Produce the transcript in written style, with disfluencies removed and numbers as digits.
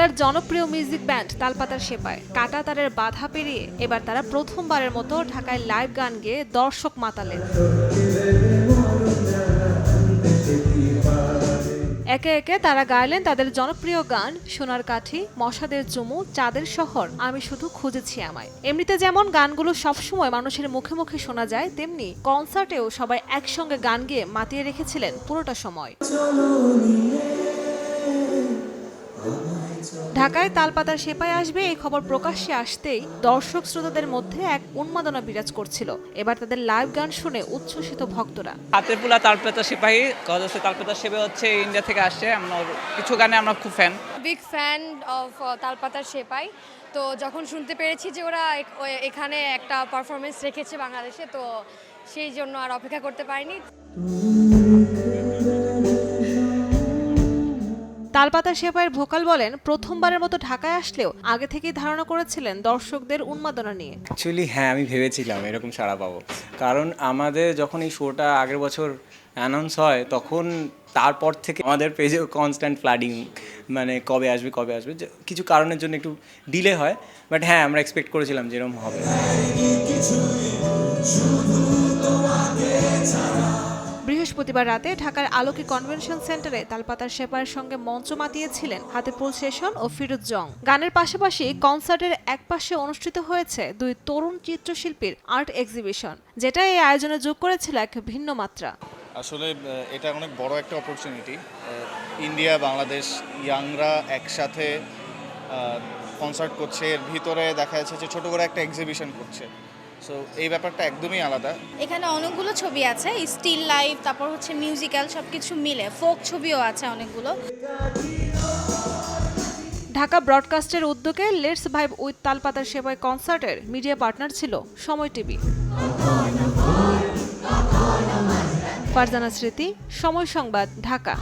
ঢাকার জনপ্রিয় music band তালপাতার সেপাই কাঁটা তারের বাধা পেরিয়ে এবার তারা প্রথমবারের মতো ঢাকায় লাইভ গান গেয়ে দর্শক মাতালেন। একে একে তারা গাইলেন তাদের জনপ্রিয় গান সোনার কাঠি, মশাদের চুমু, চাঁদের শহর, আমি শুধু খুঁজেছি আমায়। এমনিতে যেমন গানগুলো সবসময় মানুষের মুখে মুখে শোনা যায়, তেমনি কনসার্টেও সবাই একসঙ্গে গান গেয়ে মাতিয়ে রেখেছিলেন পুরোটা সময়। ঢাকায় তালপাতার সেপাই আসবে এই খবর প্রকাশ্যে আসতেই দর্শক শ্রোতাদের মধ্যে এক উন্মাদনা বিরাজ করছিল। এবার তাদের লাইভ গান শুনে উচ্ছ্বসিত ভক্তরা। হাতেরপুলা তালপাতা সেপাই তালপাতা সেপাই হচ্ছে ইন্ডিয়া থেকে আসছে। আমরা কিছু গানে আমরা খুব বিগ ফ্যান অফ তালপাতার সেপাই। তো যখন শুনতে পেরেছি যে ওরা এখানে একটা পারফরমেন্স রেখেছে বাংলাদেশে, তো সেই জন্য আর অপেক্ষা করতে পারিনি। তালপাতার সেপাইয়ের ভোকাল বলেন, প্রথমবারের মতো ঢাকায় আসলেও আগে থেকেই ধারণা করেছিলেন দর্শকদের উন্মাদনা নিয়ে। অ্যাকচুয়ালি হ্যাঁ, আমি ভেবেছিলাম এরকম সাড়া পাবো, কারণ আমাদের যখন এই শোটা আগের বছর অ্যানাউন্স হয় তখন তারপর থেকে আমাদের পেজেও কনস্ট্যান্ট ফ্লাডিং, মানে কবে আসবে কিছু কারণের জন্য একটু ডিলে হয়, বাট হ্যাঁ আমরা এক্সপেক্ট করেছিলাম যেরকম হবে। বৃহস্পতিবার রাতে ঢাকার আলোকি কনভেনশন সেন্টারে তালপাতার সেপাইয়ের সঙ্গে মঞ্চ মাতিয়েছিলেন হাতেপুল সেশন ও ফিরোজ জং। গানের পাশাপাশি কনসার্টের একপাশে অনুষ্ঠিত হয়েছে দুই তরুণ চিত্রশিল্পীর আর্ট এক্সিবিশন, যেটা এই আয়োজনে যোগ করেছিল এক ভিন্ন মাত্রা। আসলে এটা অনেক বড় একটা অপরচুনিটি। ইন্ডিয়া বাংলাদেশ ইয়াংরা একসাথে কনসার্ট করছে, এর ভিতরে দেখা যাচ্ছে যে ছোট করে একটা এক্সিবিশন করছে। সো এই ব্যাপারটা একদমই আলাদা। এখানে অনেকগুলো ছবি আছে, স্টিল লাইফ, তারপর হচ্ছে মিউজিক্যাল, সবকিছু মিলে ফোক ছবিও আছে অনেকগুলো। ঢাকা ব্রডকাস্টের উদ্যোগে লেটস ভাইব উইথ তালপাতার সেপাই কনসার্টের মিডিয়া পার্টনার ছিল সময় টিভি। ফারজানা স্মৃতি, সময় সংবাদ, ঢাকা।